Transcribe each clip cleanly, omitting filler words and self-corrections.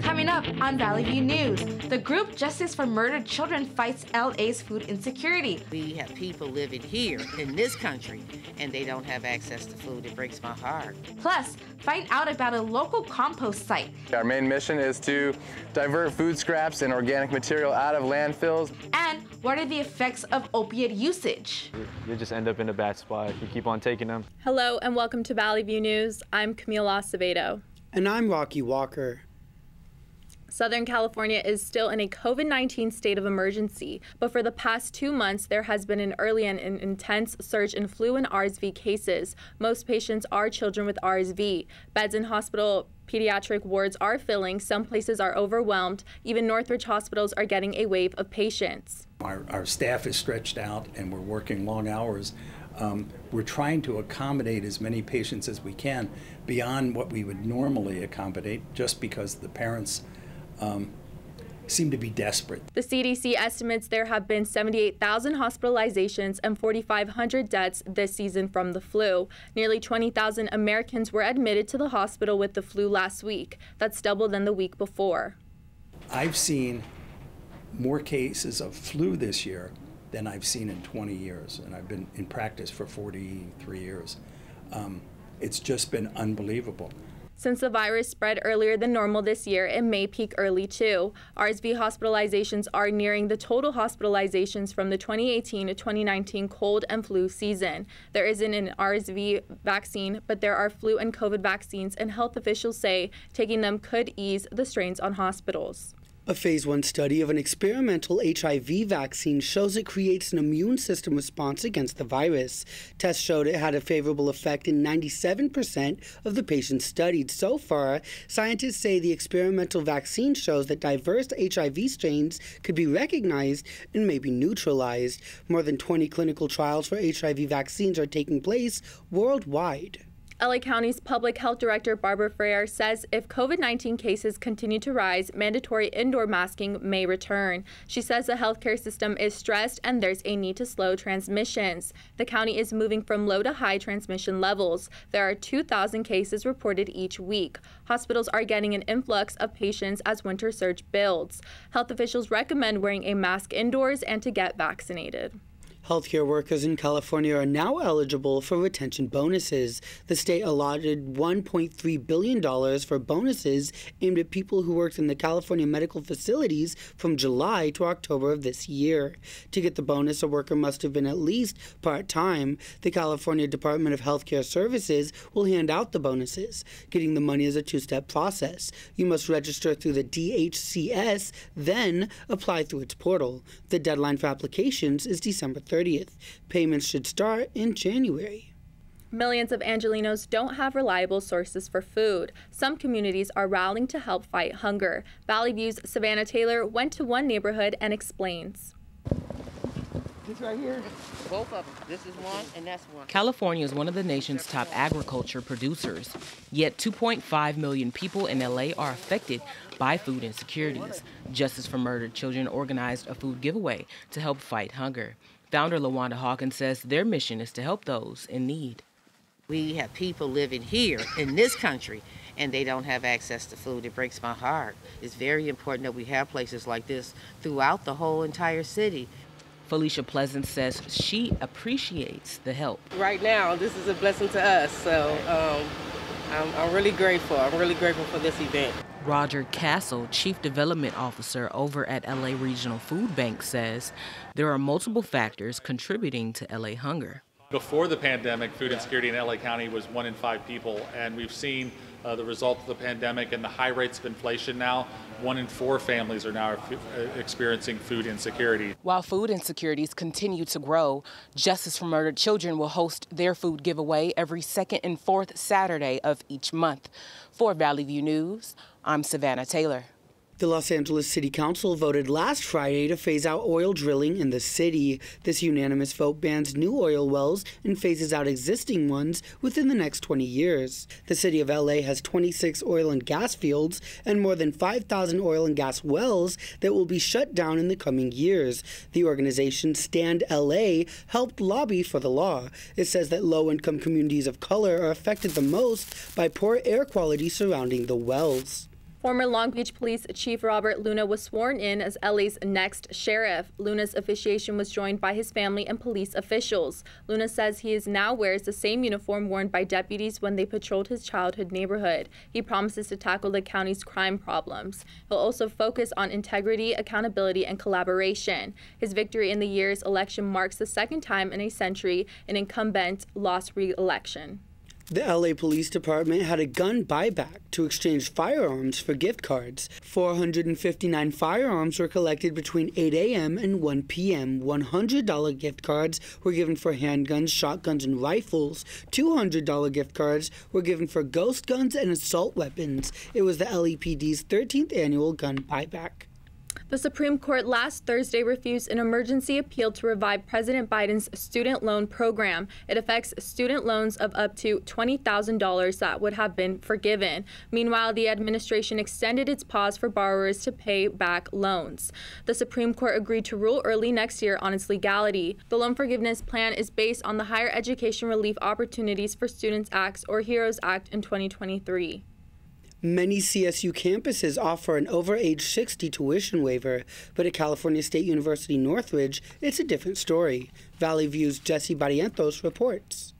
Coming up on Valley View News, the group Justice for Murdered Children fights LA's food insecurity. We have people living here in this country and they don't have access to food. It breaks my heart. Plus, find out about a local compost site. Our main mission is to divert food scraps and organic material out of landfills. And what are the effects of opiate usage? You just end up in a bad spot if you keep on taking them. Hello and welcome to Valley View News. I'm Camille Acevedo. And I'm Rocky Walker. Southern California is still in a COVID-19 state of emergency, but for the past 2 months, there has been an early and an intense surge in flu and RSV cases. Most patients are children with RSV. Beds in hospital pediatric wards are filling. Some places are overwhelmed. Even Northridge hospitals are getting a wave of patients. Our staff is stretched out and we're working long hours. We're trying to accommodate as many patients as we can beyond what we would normally accommodate just because the parents seem to be desperate. The CDC estimates there have been 78,000 hospitalizations and 4,500 deaths this season from the flu. Nearly 20,000 Americans were admitted to the hospital with the flu last week. That's double than the week before. I've seen more cases of flu this year than I've seen in 20 years, and I've been in practice for 43 years. It's just been unbelievable. Since the virus spread earlier than normal this year, it may peak early too. RSV hospitalizations are nearing the total hospitalizations from the 2018 to 2019 cold and flu season. There isn't an RSV vaccine, but there are flu and COVID vaccines, and health officials say taking them could ease the strains on hospitals. A phase 1 study of an experimental HIV vaccine shows it creates an immune system response against the virus. Tests showed it had a favorable effect in 97% of the patients studied. So far, scientists say the experimental vaccine shows that diverse HIV strains could be recognized and maybe neutralized. More than 20 clinical trials for HIV vaccines are taking place worldwide. LA County's Public Health Director Barbara Freire says if COVID-19 cases continue to rise, mandatory indoor masking may return. She says the healthcare system is stressed and there's a need to slow transmissions. The county is moving from low to high transmission levels. There are 2,000 cases reported each week. Hospitals are getting an influx of patients as winter surge builds. Health officials recommend wearing a mask indoors and to get vaccinated. Healthcare workers in California are now eligible for retention bonuses. The state allotted $1.3 billion for bonuses aimed at people who worked in the California medical facilities from July to October of this year. To get the bonus, a worker must have been at least part-time. The California Department of Healthcare Services will hand out the bonuses. Getting the money is a two-step process. You must register through the DHCS, then apply through its portal. The deadline for applications is December 30th. Payments should start in January. Millions of Angelenos don't have reliable sources for food. Some communities are rallying to help fight hunger. Valley View's Savannah Taylor went to one neighborhood and explains. This right here. Both of them. This is one and that's one. California is one of the nation's top agriculture producers. Yet 2.5 million people in LA are affected by food insecurities. Justice for Murdered Children organized a food giveaway to help fight hunger. Founder LaWanda Hawkins says their mission is to help those in need. We have people living here in this country and they don't have access to food. It breaks my heart. It's very important that we have places like this throughout the whole entire city. Felicia Pleasant says she appreciates the help. Right now, this is a blessing to us, so I'm really grateful. I'm really grateful for this event. Roger Castle, Chief Development Officer over at LA Regional Food Bank, says there are multiple factors contributing to LA hunger. Before the pandemic, food insecurity in LA County was 1 in 5 people, and we've seen the result of the pandemic and the high rates of inflation now. 1 in 4 families are now experiencing food insecurity. While food insecurities continue to grow, Justice for Murdered Children will host their food giveaway every second and fourth Saturday of each month. For Valley View News, I'm Savannah Taylor. The Los Angeles City Council voted last Friday to phase out oil drilling in the city. This unanimous vote bans new oil wells and phases out existing ones within the next 20 years. The city of LA has 26 oil and gas fields and more than 5,000 oil and gas wells that will be shut down in the coming years. The organization Stand LA helped lobby for the law. It says that low-income communities of color are affected the most by poor air quality surrounding the wells. Former Long Beach Police Chief Robert Luna was sworn in as LA's next sheriff. Luna's officiation was joined by his family and police officials. Luna says he now wears the same uniform worn by deputies when they patrolled his childhood neighborhood. He promises to tackle the county's crime problems. He'll also focus on integrity, accountability, and collaboration. His victory in the year's election marks the second time in a century an incumbent lost re-election. The LA Police Department had a gun buyback to exchange firearms for gift cards. 459 firearms were collected between 8 a.m. and 1 p.m. $100 gift cards were given for handguns, shotguns, and rifles. $200 gift cards were given for ghost guns and assault weapons. It was the LAPD's 13th annual gun buyback. The Supreme Court last Thursday refused an emergency appeal to revive President Biden's student loan program. It affects student loans of up to $20,000 that would have been forgiven. Meanwhile, the administration extended its pause for borrowers to pay back loans. The Supreme Court agreed to rule early next year on its legality. The loan forgiveness plan is based on the Higher Education Relief Opportunities for Students Act, or HEROES Act, in 2023. Many CSU campuses offer an over age 60 tuition waiver, but at California State University Northridge, it's a different story. Valley View's Jesse Barrientos reports.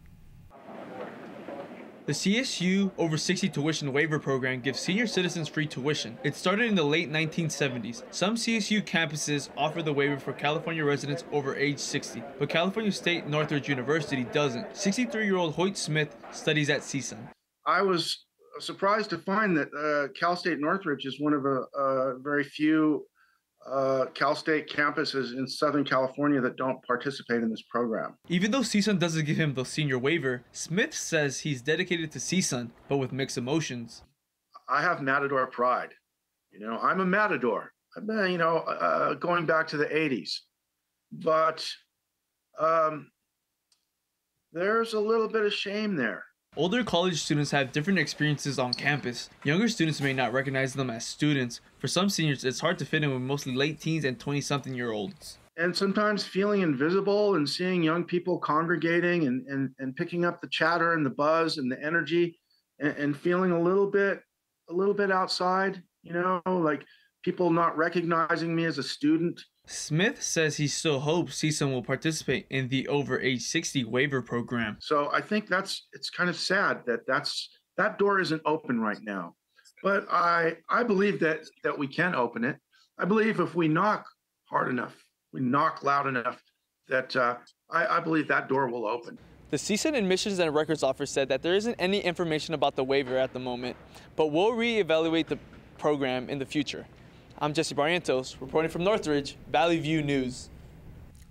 The CSU Over 60 Tuition Waiver Program gives senior citizens free tuition. It started in the late 1970s. Some CSU campuses offer the waiver for California residents over age 60, but California State Northridge University doesn't. 63-year-old Hoyt Smith studies at CSUN. I was surprised to find that Cal State Northridge is one of a very few Cal State campuses in Southern California that don't participate in this program. Even though CSUN doesn't give him the senior waiver, Smith says he's dedicated to CSUN, but with mixed emotions. I have Matador pride. You know, I'm a Matador. I've been, going back to the 80s. But there's a little bit of shame there. Older college students have different experiences on campus. Younger students may not recognize them as students. For some seniors, it's hard to fit in with mostly late teens and 20-something-year-olds. And sometimes feeling invisible and seeing young people congregating and picking up the chatter and the buzz and the energy and feeling a little bit outside, like people not recognizing me as a student. Smith says he still hopes CSUN will participate in the over age 60 waiver program. So I think it's kind of sad that door isn't open right now. But I believe that we can open it. I believe if we knock hard enough, we knock loud enough, that I believe that door will open. The CSUN Admissions and Records Office said that there isn't any information about the waiver at the moment, but we'll reevaluate the program in the future. I'm Jesse Barrientos, reporting from Northridge, Valley View News.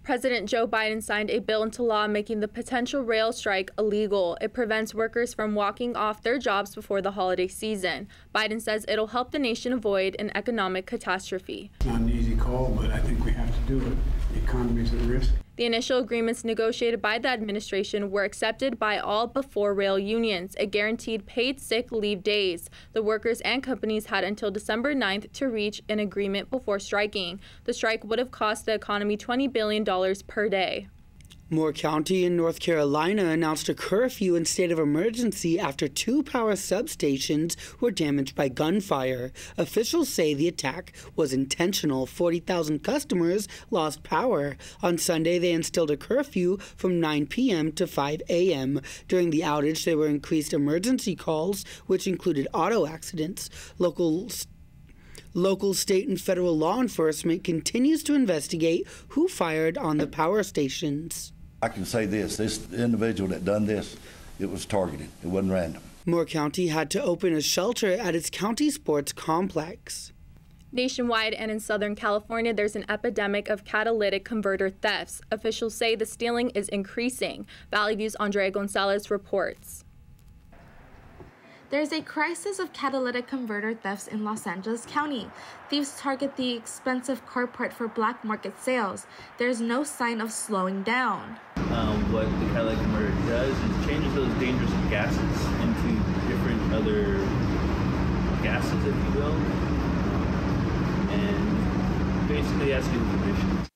President Joe Biden signed a bill into law making the potential rail strike illegal. It prevents workers from walking off their jobs before the holiday season. Biden says it'll help the nation avoid an economic catastrophe. It's not an easy call, but I think we have to do it. The economy's at risk. The initial agreements negotiated by the administration were accepted by all but 4 rail unions. It guaranteed paid sick leave days. The workers and companies had until December 9th to reach an agreement before striking. The strike would have cost the economy $20 billion per day. Moore County in North Carolina announced a curfew and state of emergency after 2 power substations were damaged by gunfire. Officials say the attack was intentional. 40,000 customers lost power. On Sunday, they instilled a curfew from 9 p.m. to 5 a.m. During the outage, there were increased emergency calls, which included auto accidents. Local, state, and federal law enforcement continues to investigate who fired on the power stations. I can say this individual that done this, it was targeted. It wasn't random. Moore County had to open a shelter at its county sports complex. Nationwide and in Southern California, there's an epidemic of catalytic converter thefts. Officials say the stealing is increasing. Valley View's Andrea Gonzalez reports. There's a crisis of catalytic converter thefts in Los Angeles County. Thieves target the expensive car part for black market sales. There's no sign of slowing down. What the catalytic converter does is changes those dangerous gases into different other gases, if you will, and basically has to do with emissions.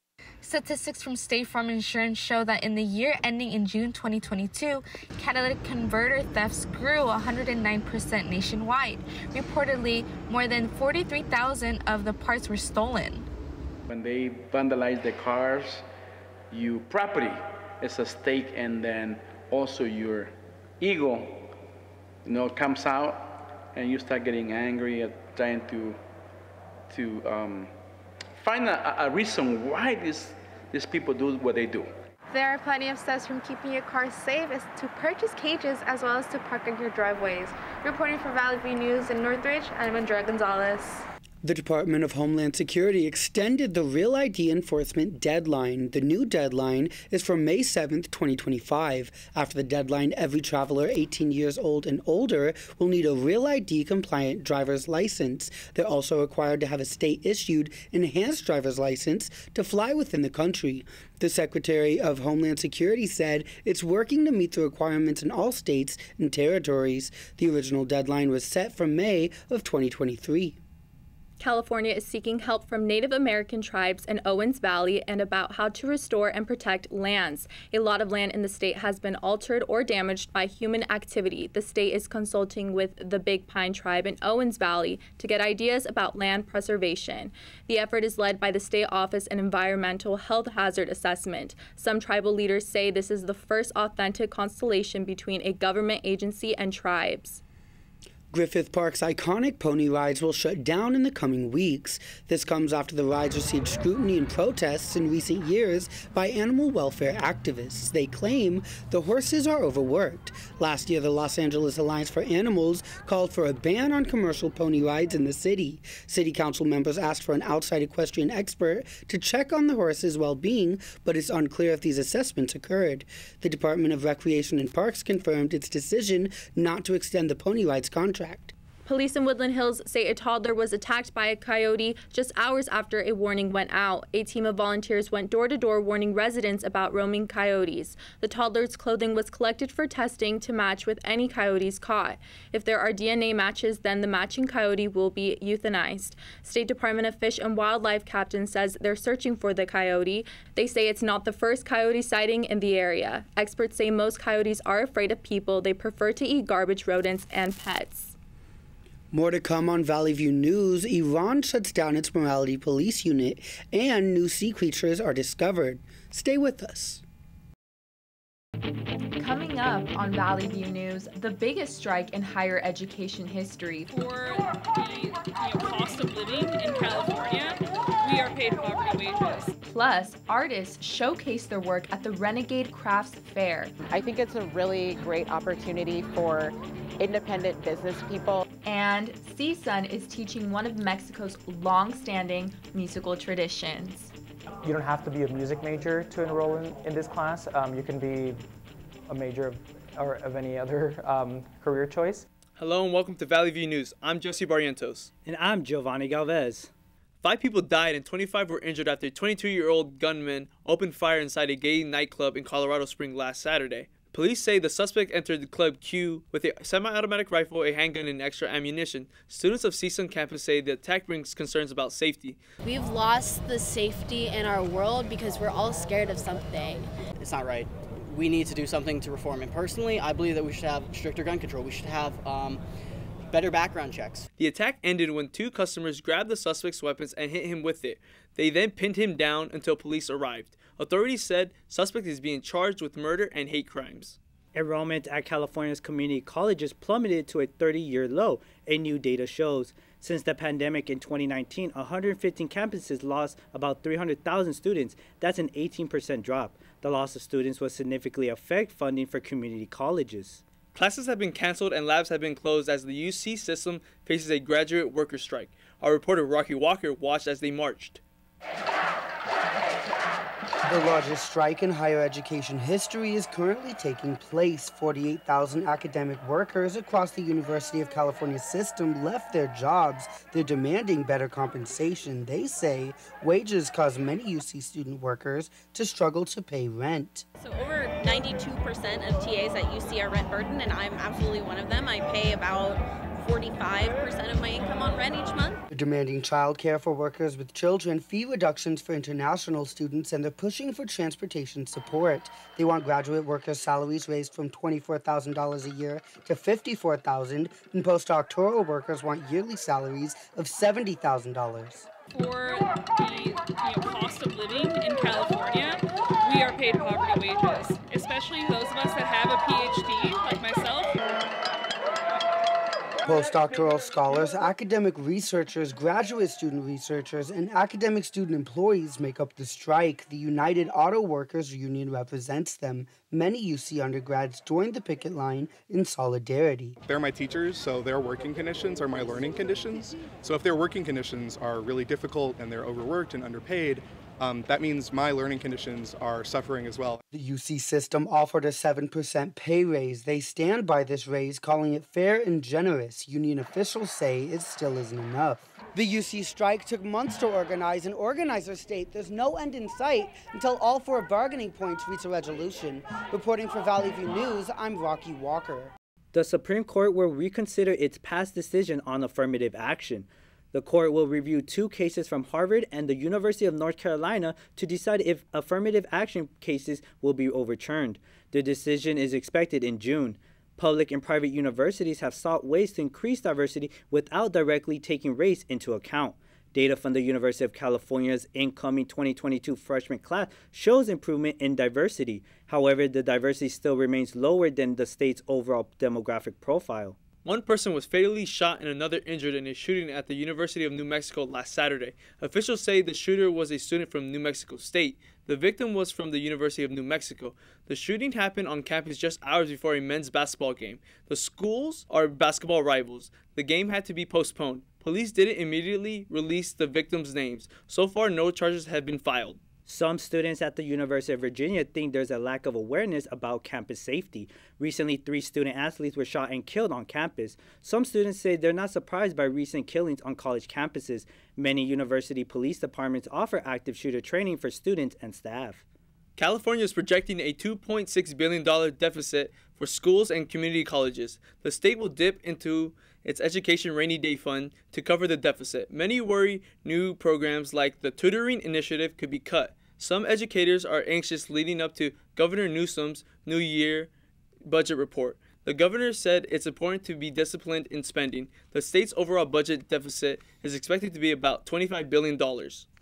Statistics from State Farm Insurance show that in the year ending in June 2022, catalytic converter thefts grew 109% nationwide. Reportedly, more than 43,000 of the parts were stolen. When they vandalize the cars, your property is at stake, and then also your ego, comes out, and you start getting angry at trying to find a reason why these people do what they do. There are plenty of steps from keeping your car safe as to purchase cages as well as to park on your driveways. Reporting for Valley View News in Northridge, I'm Andrea Gonzalez. The Department of Homeland Security extended the Real ID enforcement deadline. The new deadline is for May 7th, 2025. After the deadline, every traveler 18 years old and older will need a Real ID compliant driver's license. They're also required to have a state-issued enhanced driver's license to fly within the country. The Secretary of Homeland Security said it's working to meet the requirements in all states and territories. The original deadline was set for May of 2023. California is seeking help from Native American tribes in Owens Valley and about how to restore and protect lands. A lot of land in the state has been altered or damaged by human activity. The state is consulting with the Big Pine Tribe in Owens Valley to get ideas about land preservation. The effort is led by the State Office of Environmental Health Hazard Assessment. Some tribal leaders say this is the first authentic consultation between a government agency and tribes. Griffith Park's iconic pony rides will shut down in the coming weeks. This comes after the rides received scrutiny and protests in recent years by animal welfare activists. They claim the horses are overworked. Last year, the Los Angeles Alliance for Animals called for a ban on commercial pony rides in the city. City council members asked for an outside equestrian expert to check on the horses' well-being, but it's unclear if these assessments occurred. The Department of Recreation and Parks confirmed its decision not to extend the pony rides contract. Police in Woodland Hills say a toddler was attacked by a coyote just hours after a warning went out. A team of volunteers went door to door warning residents about roaming coyotes. The toddler's clothing was collected for testing to match with any coyotes caught. If there are DNA matches, then the matching coyote will be euthanized. State Department of Fish and Wildlife captain says they're searching for the coyote. They say it's not the first coyote sighting in the area. Experts say most coyotes are afraid of people. They prefer to eat garbage, rodents, and pets. More to come on Valley View News. Iran shuts down its morality police unit and new sea creatures are discovered. Stay with us. Coming up on Valley View News, the biggest strike in higher education history. For the cost of living in California, we are paid poverty wages. Plus, artists showcase their work at the Renegade Crafts Fair. I think it's a really great opportunity for independent business people. And CSUN is teaching one of Mexico's long-standing musical traditions. You don't have to be a music major to enroll in this class. You can be a major of any other career choice. Hello and welcome to Valley View News. I'm Jesse Barrientos. And I'm Giovanni Galvez. 5 people died and 25 were injured after a 22-year-old gunman opened fire inside a gay nightclub in Colorado Springs last Saturday. Police say the suspect entered the club Q with a semi-automatic rifle, a handgun, and extra ammunition. Students of CSUN campus say the attack brings concerns about safety. We've lost the safety in our world because we're all scared of something. It's not right. We need to do something to reform. And personally, I believe that we should have stricter gun control. We should have better background checks. The attack ended when 2 customers grabbed the suspect's weapons and hit him with it. They then pinned him down until police arrived. Authorities said suspect is being charged with murder and hate crimes. Enrollment at California's community colleges plummeted to a 30-year low, a new data shows. Since the pandemic in 2019, 115 campuses lost about 300,000 students. That's an 18% drop. The loss of students will significantly affect funding for community colleges. Classes have been canceled and labs have been closed as the UC system faces a graduate worker strike. Our reporter Rocky Walker watched as they marched. The largest strike in higher education history is currently taking place. 48,000 academic workers across the University of California system left their jobs. They're demanding better compensation. They say wages cause many UC student workers to struggle to pay rent. So over 92% of TAs at UC are rent burdened, and I'm absolutely one of them. I pay about 45% of my income on rent each month. They're demanding childcare for workers with children, fee reductions for international students, and they're pushing for transportation support. They want graduate workers' salaries raised from $24,000 a year to $54,000, and postdoctoral workers want yearly salaries of $70,000. For the cost of living in California, we are paid poverty wages, especially those of us that have a PhD, like myself. Postdoctoral scholars, academic researchers, graduate student researchers, and academic student employees make up the strike. The United Auto Workers Union represents them. Many UC undergrads joined the picket line in solidarity. They're my teachers, so their working conditions are my learning conditions. So if their working conditions are really difficult and they're overworked and underpaid, that means my learning conditions are suffering as well. The UC system offered a 7% pay raise. They stand by this raise, calling it fair and generous. Union officials say it still isn't enough. The UC strike took months to organize, and organizers state there's no end in sight until all 4 bargaining points reach a resolution. Reporting for Valley View News, I'm Rocky Walker. The Supreme Court will reconsider its past decision on affirmative action. The court will review 2 cases from Harvard and the University of North Carolina to decide if affirmative action cases will be overturned. The decision is expected in June. Public and private universities have sought ways to increase diversity without directly taking race into account. Data from the University of California's incoming 2022 freshman class shows improvement in diversity. However, the diversity still remains lower than the state's overall demographic profile. One person was fatally shot and another injured in a shooting at the University of New Mexico last Saturday. Officials say the shooter was a student from New Mexico State. The victim was from the University of New Mexico. The shooting happened on campus just hours before a men's basketball game. The schools are basketball rivals. The game had to be postponed. Police didn't immediately release the victims' names. So far, no charges have been filed. Some students at the University of Virginia think there's a lack of awareness about campus safety. Recently, 3 student athletes were shot and killed on campus. Some students say they're not surprised by recent killings on college campuses. Many university police departments offer active shooter training for students and staff. California is projecting a $2.6 billion deficit for schools and community colleges. The state will dip into its education rainy day fund to cover the deficit. Many worry new programs like the tutoring initiative could be cut. Some educators are anxious leading up to Governor Newsom's New Year budget report. The governor said it's important to be disciplined in spending. The state's overall budget deficit is expected to be about $25 billion.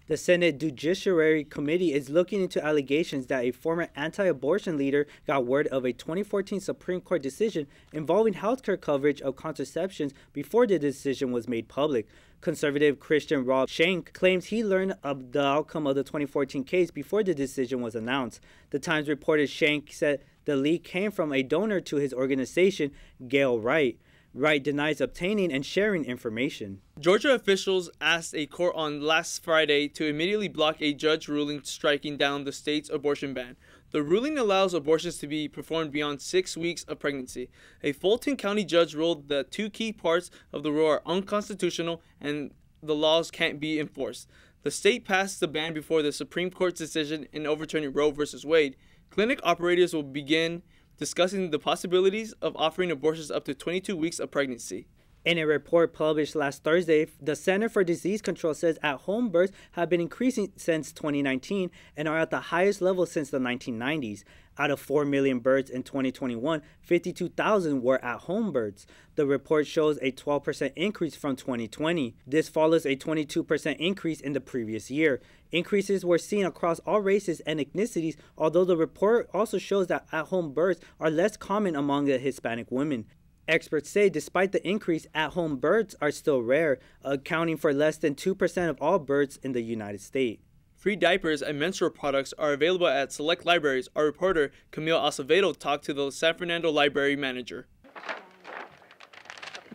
The Senate Judiciary Committee is looking into allegations that a former anti-abortion leader got word of a 2014 Supreme Court decision involving healthcare coverage of contraceptions before the decision was made public. Conservative Christian Rob Schenck claims he learned of the outcome of the 2014 case before the decision was announced. The Times reported Schenck said the leak came from a donor to his organization, Gail Wright. Wright denies obtaining and sharing information. Georgia officials asked a court on last Friday to immediately block a judge ruling striking down the state's abortion ban. The ruling allows abortions to be performed beyond 6 weeks of pregnancy. A Fulton County judge ruled that 2 key parts of the rule are unconstitutional and the laws can't be enforced. The state passed the ban before the Supreme Court's decision in overturning Roe v. Wade. Clinic operators will begin discussing the possibilities of offering abortions up to 22 weeks of pregnancy. In a report published last Thursday, the Center for Disease Control says at-home births have been increasing since 2019 and are at the highest level since the 1990s. Out of 4 million births in 2021, 52,000 were at-home births. The report shows a 12% increase from 2020. This follows a 22% increase in the previous year. Increases were seen across all races and ethnicities, although the report also shows that at-home births are less common among the Hispanic women. Experts say despite the increase, at-home births are still rare, accounting for less than 2% of all births in the United States. Free diapers and menstrual products are available at select libraries. Our reporter, Camille Acevedo, talked to the San Fernando Library manager.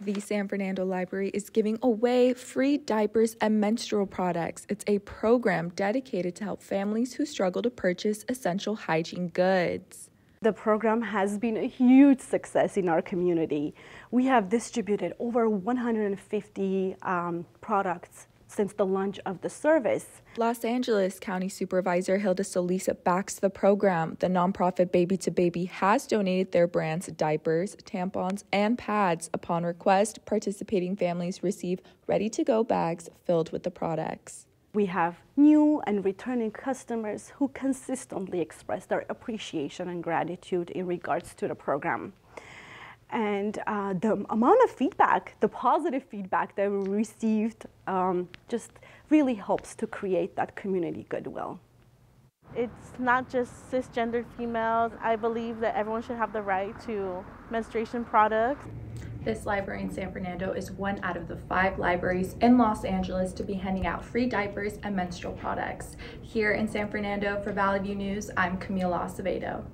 The San Fernando Library is giving away free diapers and menstrual products. It's a program dedicated to help families who struggle to purchase essential hygiene goods. The program has been a huge success in our community. We have distributed over 150 products since the launch of the service. Los Angeles County Supervisor Hilda Solis backs the program. The nonprofit Baby to Baby has donated their brand's diapers, tampons, and pads. Upon request, participating families receive ready-to-go bags filled with the products. We have new and returning customers who consistently express their appreciation and gratitude in regards to the program. And the amount of feedback, the positive feedback that we received just really helps to create that community goodwill. It's not just cisgendered females. I believe that everyone should have the right to menstruation products. This library in San Fernando is one out of the 5 libraries in Los Angeles to be handing out free diapers and menstrual products. Here in San Fernando for Valley View News, I'm Camila Acevedo.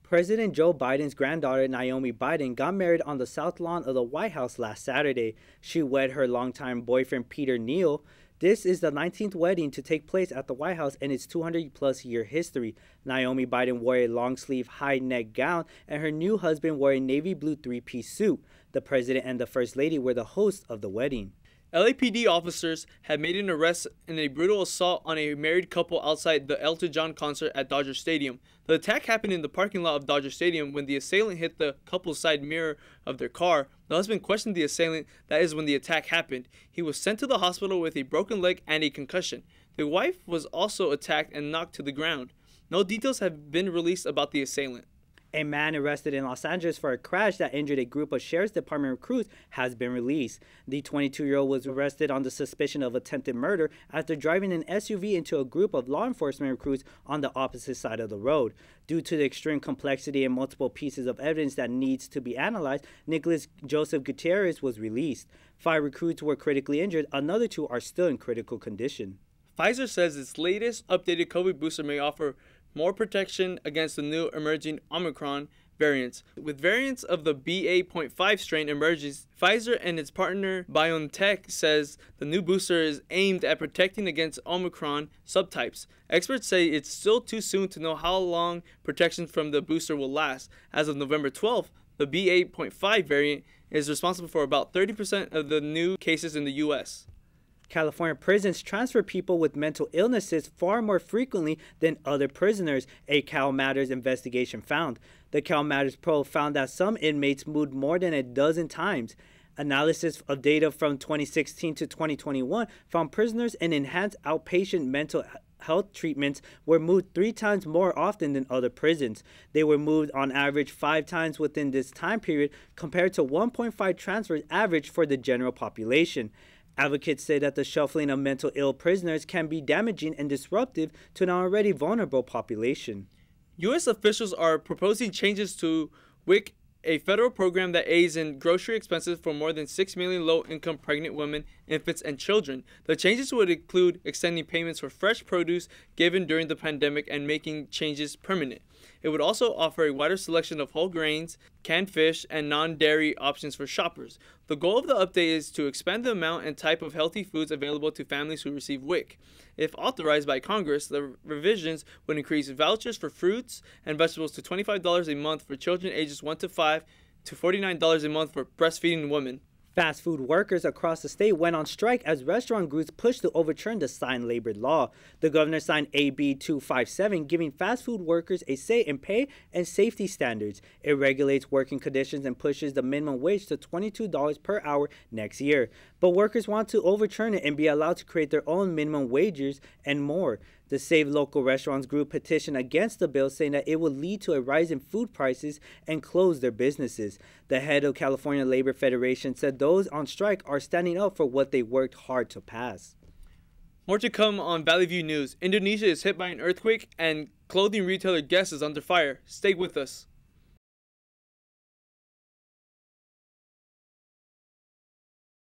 President Joe Biden's granddaughter, Naomi Biden, got married on the South Lawn of the White House last Saturday. She wed her longtime boyfriend, Peter Neal. This is the 19th wedding to take place at the White House in its 200-plus year history. Naomi Biden wore a long-sleeve, high-neck gown, and her new husband wore a navy blue 3-piece suit. The president and the first lady were the hosts of the wedding. LAPD officers had made an arrest in a brutal assault on a married couple outside the Elton John concert at Dodger Stadium. The attack happened in the parking lot of Dodger Stadium when the assailant hit the couple's side mirror of their car. The husband questioned the assailant, that is when the attack happened. He was sent to the hospital with a broken leg and a concussion. The wife was also attacked and knocked to the ground. No details have been released about the assailant. A man arrested in Los Angeles for a crash that injured a group of Sheriff's Department recruits has been released. The 22-year-old was arrested on the suspicion of attempted murder after driving an SUV into a group of law enforcement recruits on the opposite side of the road. Due to the extreme complexity and multiple pieces of evidence that needs to be analyzed, Nicholas Joseph Gutierrez was released. 5 recruits were critically injured. Another 2 are still in critical condition. Pfizer says its latest updated COVID booster may offer more protection against the new emerging Omicron variants. With variants of the BA.5 strain emerges, Pfizer and its partner BioNTech says the new booster is aimed at protecting against Omicron subtypes. Experts say it's still too soon to know how long protection from the booster will last. As of November 12th, the BA.5 variant is responsible for about 30% of the new cases in the U.S. California prisons transfer people with mental illnesses far more frequently than other prisoners, a Cal Matters investigation found. The Cal Matters probe found that some inmates moved more than a dozen times. Analysis of data from 2016 to 2021 found prisoners in enhanced outpatient mental health treatments were moved 3 times more often than other prisons. They were moved on average 5 times within this time period compared to 1.5 transfers average for the general population. Advocates say that the shuffling of mental ill prisoners can be damaging and disruptive to an already vulnerable population. U.S. officials are proposing changes to WIC, a federal program that aids in grocery expenses for more than 6 million low-income pregnant women, infants, and children. The changes would include extending payments for fresh produce given during the pandemic and making changes permanent. It would also offer a wider selection of whole grains, canned fish, and non-dairy options for shoppers. The goal of the update is to expand the amount and type of healthy foods available to families who receive WIC. If authorized by Congress, the revisions would increase vouchers for fruits and vegetables to $25 a month for children ages 1 to 5 to $49 a month for breastfeeding women. Fast food workers across the state went on strike as restaurant groups pushed to overturn the signed labor law. The governor signed AB 257, giving fast food workers a say in pay and safety standards. It regulates working conditions and pushes the minimum wage to $22 per hour next year. But workers want to overturn it and be allowed to create their own minimum wages and more. The Save Local Restaurants group petitioned against the bill, saying that it would lead to a rise in food prices and close their businesses. The head of California Labor Federation said those on strike are standing up for what they worked hard to pass. More to come on Valley View News. Indonesia is hit by an earthquake and clothing retailer Guess is under fire. Stay with us.